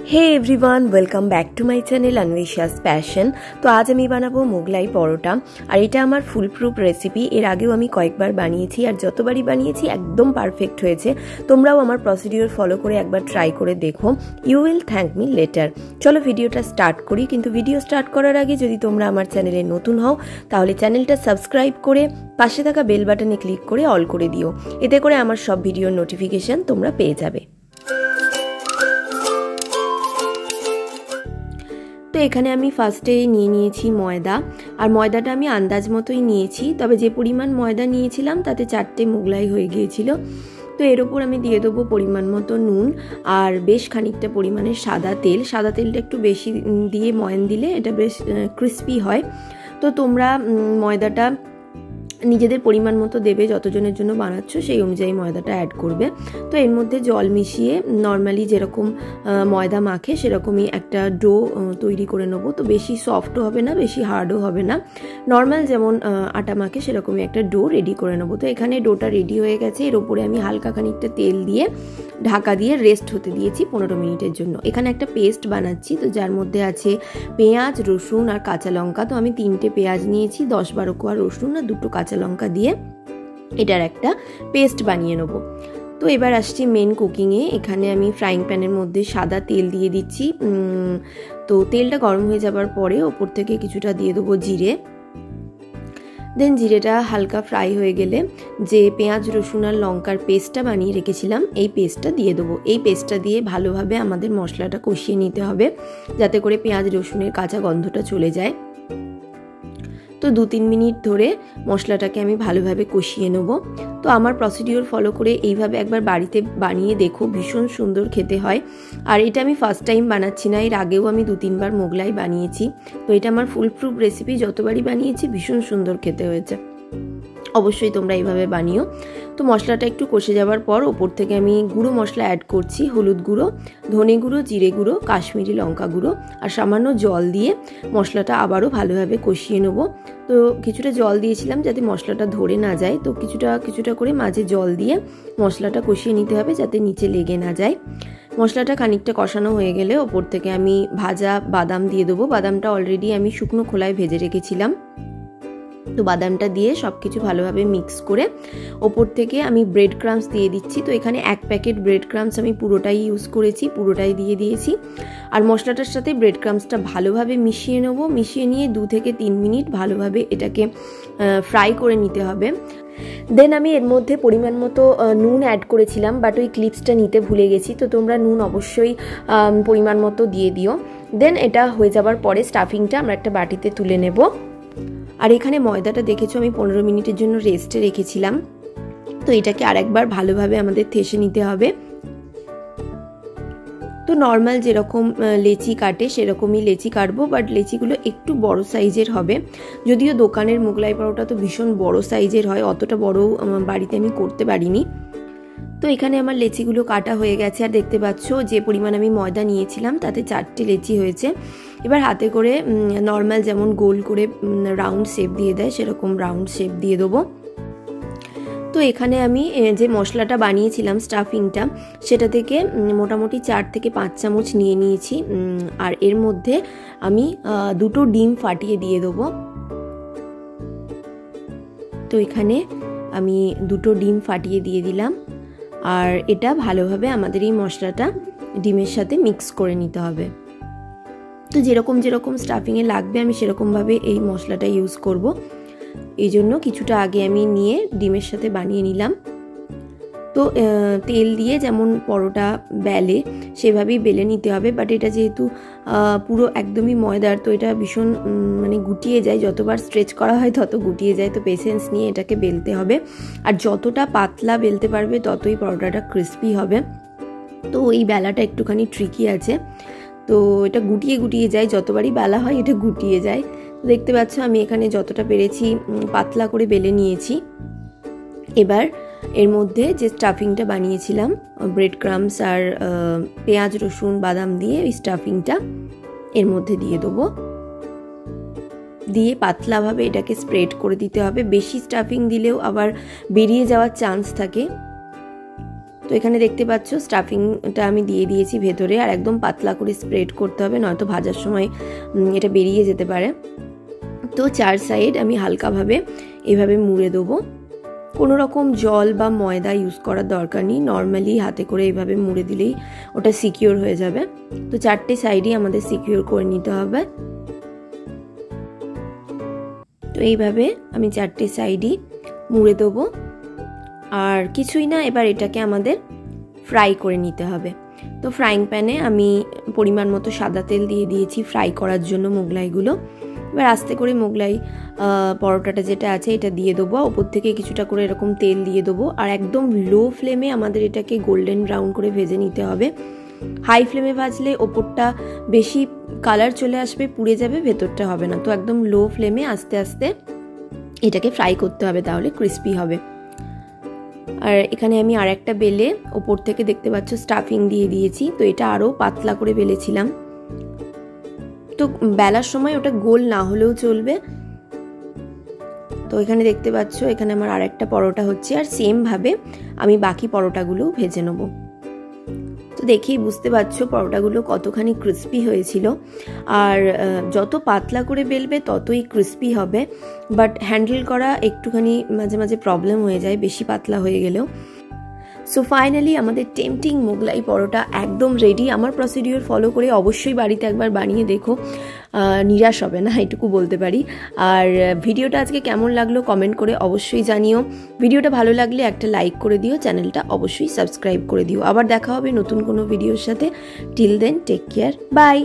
Hey everyone welcome back to my channel Anvesha's passion. तो आज আমি বানাবো মোগলাই পরোটা আর এটা আমার ফুল প্রুফ রেসিপি। এর আগেও আমি কয়েকবার বানিয়েছি আর যতবারই বানিয়েছি একদম পারফেক্ট হয়েছে। তোমরাও আমার প্রসিডিওর ফলো করে একবার ট্রাই করে দেখো, you will thank me later. চলো ভিডিওটা স্টার্ট করি, কিন্তু ভিডিও স্টার্ট করার আগে যদি তোমরা আমার চ্যানেলে নতুন হও তাহলে চ্যানেলটা সাবস্ক্রাইব করে পাশে থাকা বেল বাটনে ক্লিক করে অল করে দিও, এতে করে আমার সব ভিডিওর নোটিফিকেশন তোমরা পেয়ে যাবে। তো এখানে আমি ফার্স্টে নিয়ে নিয়েছি ময়দা, আর ময়দাটা আমি আন্দাজ মতোই নিয়েছি, তবে যে পরিমাণ ময়দা নিয়েছিলাম তাতে 4টে মোগলাই হয়ে গিয়েছিল। তো এর ওপর আমি দিয়ে দেবো পরিমাণ মতো নুন আর বেশ খানিকটা পরিমাণে সাদা তেল। সাদা তেলটা একটু বেশি দিয়ে ময়ান দিলে এটা বেশ ক্রিস্পি হয়। তো তোমরা ময়দাটা নিজেদের পরিমাণ মতো দেবে, যতজনের জন্য বানাচ্ছ সেই অনুযায়ী ময়দাটা অ্যাড করবে। তো এর মধ্যে জল মিশিয়ে নর্মালি যেরকম ময়দা মাখে সেরকমই একটা ডো তৈরি করে নেবো। তো বেশি সফটও হবে না, বেশি হার্ডও হবে না, নর্মাল যেমন আটা মাখে সেরকমই একটা ডো রেডি করে নেবো। তো এখানে ডোটা রেডি হয়ে গেছে। এর ওপরে আমি হালকা খানিকটা তেল দিয়ে ঢাকা দিয়ে রেস্ট হতে দিয়েছি 15 মিনিটের জন্য। এখানে একটা পেস্ট বানাচ্ছি, তো যার মধ্যে আছে পেঁয়াজ, রসুন আর কাঁচা লঙ্কা। তো আমি 3টে পেঁয়াজ নিয়েছি, 10-12 কোয়া রসুন আর 2টো কাঁচা লঙ্কা দিয়ে এটার একটা পেস্ট বানিয়ে নেব। তো এবার আসছি মেন কুকিংয়ে। এখানে আমি ফ্রাইং প্যানের মধ্যে সাদা তেল দিয়ে দিচ্ছি। তো তেলটা গরম হয়ে যাবার পরে ওপর থেকে কিছুটা দিয়ে দেবো জিরে। দেন জিরেটা হালকা ফ্রাই হয়ে গেলে যে পেঁয়াজ, রসুন আর লঙ্কার পেস্টটা বানিয়ে রেখেছিলাম এই পেস্টটা দিয়ে দেবো। এই পেস্টটা দিয়ে ভালোভাবে আমাদের মশলাটা কষিয়ে নিতে হবে, যাতে করে পেঁয়াজ রসুনের কাঁচা গন্ধটা চলে যায়। তো 2-3 মিনিট ধরে মশলাটাকে আমি ভালোভাবে কষিয়ে নেব। তো আমার প্রসিডিওর ফলো করে এইভাবে একবার বাড়িতে বানিয়ে দেখো, ভীষণ সুন্দর খেতে হয়। আর এটা আমি ফার্স্ট টাইম বানাচ্ছি না, এর আগেও আমি 2-3 বার মোগলাই বানিয়েছি। তো এটা আমার ফুল প্রুফ রেসিপি, যতবারই বানিয়েছি ভীষণ সুন্দর খেতে হয়েছে। অবশ্যই তোমরা এইভাবে বানিও। তো মশলাটা একটু কষে যাওয়ার পর ওপর থেকে আমি গুঁড়ো মশলা অ্যাড করছি, হলুদ গুঁড়ো, ধনে গুঁড়ো, জিরে গুঁড়ো, কাশ্মীরি লঙ্কা গুঁড়ো আর সামান্য জল দিয়ে মশলাটা আবারও ভালোভাবে কষিয়ে নেবো। তো কিছুটা জল দিয়েছিলাম যাতে মশলাটা ধরে না যায়, তো কিছুটা করে মাঝে জল দিয়ে মশলাটা কষিয়ে নিতে হবে যাতে নিচে লেগে না যায়। মশলাটা খানিকটা কষানো হয়ে গেলে ওপর থেকে আমি ভাজা বাদাম দিয়ে দেবো। বাদামটা অলরেডি আমি শুকনো খোলায় ভেজে রেখেছিলাম। তো বাদামটা দিয়ে সব কিছু ভালোভাবে মিক্স করে ওপর থেকে আমি ব্রেড ক্রাম্বস দিয়ে দিচ্ছি। তো এখানে 1 প্যাকেট ব্রেড ক্রাম্বস আমি পুরোটাই ইউজ করেছি, পুরোটাই দিয়ে দিয়েছি। আর মশলাটার সাথে ব্রেড ক্রাম্বসটা ভালোভাবে মিশিয়ে নেবো। মিশিয়ে নিয়ে 2 থেকে 3 মিনিট ভালোভাবে এটাকে ফ্রাই করে নিতে হবে। দেন আমি এর মধ্যে পরিমাণ মতো নুন অ্যাড করেছিলাম, বাট ওই ক্লিপসটা নিতে ভুলে গেছি। তো তোমরা নুন অবশ্যই পরিমাণ মতো দিয়ে দিও। দেন এটা হয়ে যাবার পরে স্টাফিংটা আমরা একটা বাটিতে তুলে নেব। আর এখানে ময়দাটা দেখেছো আমি 15 মিনিটের জন্য রেস্টে রেখেছিলাম। তো এটাকে আরেকবার ভালোভাবে আমাদের থেসে নিতে হবে। তো নর্মাল যেরকম লেচি কাটে সেরকমই লেচি কাটবো, বাট লেচিগুলো একটু বড় সাইজের হবে। যদিও দোকানের মোগলাই পরোটা তো ভীষণ বড় সাইজের হয়, অতটা বড় বাড়িতে আমি করতে পারিনি। তো এখানে আমার লেচিগুলো কাটা হয়ে গেছে, আর দেখতে পাচ্ছ যে পরিমাণ আমি ময়দা নিয়েছিলাম তাতে 4টে লেচি হয়েছে। এবার হাতে করে নর্মাল যেমন গোল করে রাউন্ড শেপ দিয়ে দেয় সেরকম রাউন্ড শেপ দিয়ে দেবো। তো এখানে আমি যে মশলাটা বানিয়েছিলাম স্টাফিংটা, সেটা থেকে মোটামুটি 4 থেকে 5 চামচ নিয়ে নিয়েছি। আর এর মধ্যে আমি 2টো ডিম ফাটিয়ে দিয়ে দেবো। তো এখানে আমি 2টো ডিম ফাটিয়ে দিয়ে দিলাম। আর এটা ভালোভাবে আমাদের এই মশলাটা ডিমের সাথে মিক্স করে নিতে হবে। তো যেরকম স্টাফিংয়ে লাগবে আমি সেরকমভাবে এই মশলাটা ইউজ করব। এই জন্য কিছুটা আগে আমি নিয়ে ডিমের সাথে বানিয়ে নিলাম। তো তেল দিয়ে যেমন পরোটা বেলে সেভাবেই বেলে নিতে হবে, বাট এটা যেহেতু পুরো একদমই ময়দার, তো এটা ভীষণ মানে গুটিয়ে যায়, যতবার স্ট্রেচ করা হয় তত গুটিয়ে যায়। তো পেশেন্স নিয়ে এটাকে বেলতে হবে, আর যতটা পাতলা বেলতে পারবে ততই পরোটাটা ক্রিস্পি হবে। তো এই বেলাটা একটুখানি ট্রিকি আছে, তো এটা গুটিয়ে যায়, যতবারই বেলা হয় এটা গুটিয়ে যায়। দেখতে পাচ্ছ আমি এখানে যতটা পেরেছি পাতলা করে বেলে নিয়েছি। এবার এর মধ্যে যে স্টাফিংটা বানিয়েছিলাম ব্রেড ক্রাম্বস আর পেঁয়াজ, রসুন, বাদাম দিয়ে ওই স্টাফিংটা এর মধ্যে দিয়ে দেবো। দিয়ে পাতলাভাবে এটাকে স্প্রেড করে দিতে হবে। বেশি স্টাফিং দিলেও আবার বেরিয়ে যাওয়ার চান্স থাকে। তো এখানে দেখতে পাচ্ছ স্টাফিংটা আমি দিয়ে দিয়েছি ভেতরে, আর একদম পাতলা করে স্প্রেড করতে হবে, নয়তো ভাজার সময় এটা বেরিয়ে যেতে পারে। তো 4 সাইড আমি হালকাভাবে এভাবে মুড়ে দেবো। কোনো রকম জল বা ময়দা ইউজ করার দরকার নেই, নর্মালি হাতে করে এইভাবে মুড়ে দিলেই ওটা সিকিউর হয়ে যাবে। তো 4টে সাইডই আমাদের সিকিউর করে নিতে হবে। তো এইভাবে আমি 4টে সাইডই মুড়ে দেবো, আর কিছুই না, এবার এটাকে আমাদের ফ্রাই করে নিতে হবে। তো ফ্রাইং প্যানে আমি পরিমাণ মতো সাদা তেল দিয়ে দিয়েছি ফ্রাই করার জন্য মোগলাইগুলো। এবার আস্তে করে মোগলাই পরোটাটা যেটা আছে এটা দিয়ে দেবো, ওপর থেকে কিছুটা করে এরকম তেল দিয়ে দেবো, আর একদম লো ফ্লেমে আমাদের এটাকে গোল্ডেন ব্রাউন করে ভেজে নিতে হবে। হাই ফ্লেমে ভাজলে ওপরটা বেশি কালার চলে আসবে, পুড়ে যাবে, ভেতরটা হবে না। তো একদম লো ফ্লেমে আস্তে আস্তে এটাকে ফ্রাই করতে হবে, তাহলে ক্রিস্পি হবে। আর এখানে আমি আর একটা বেলে ওপর থেকে দেখতে পাচ্ছ স্টাফিং দিয়ে দিয়েছি। তো এটা আরও পাতলা করে বেলেছিলাম, তো বেলার সময় ওটা গোল না হলেও চলবে। তো এখানে দেখতে পাচ্ছ এখানে আমার আর একটা পরোটা হচ্ছে, আর সেম ভাবে আমি বাকি পরোটাগুলো ভেজে নেব। তো দেখেই বুঝতে পারছো পরোটাগুলো কতখানি ক্রিস্পি হয়েছিল, আর যত পাতলা করে বেলবে ততই ক্রিস্পি হবে, বাট হ্যান্ডেল করা একটুখানি মাঝে মাঝে প্রবলেম হয়ে যায় বেশি পাতলা হয়ে গেলেও। সো ফাইনালি আমাদের টেম্পটিং মোগলাই পরোটা একদম রেডি। আমার প্রসিডিওর ফলো করে অবশ্যই বাড়িতে একবার বানিয়ে দেখো, নিরাশ হবে না, এটুকু বলতে পারি। আর ভিডিওটা আজকে কেমন লাগলো কমেন্ট করে অবশ্যই জানিও। ভিডিওটা ভালো লাগলে একটা লাইক করে দিও, চ্যানেলটা অবশ্যই সাবস্ক্রাইব করে দিও। আবার দেখা হবে নতুন কোনো ভিডিওর সাথে। Till then take care, by.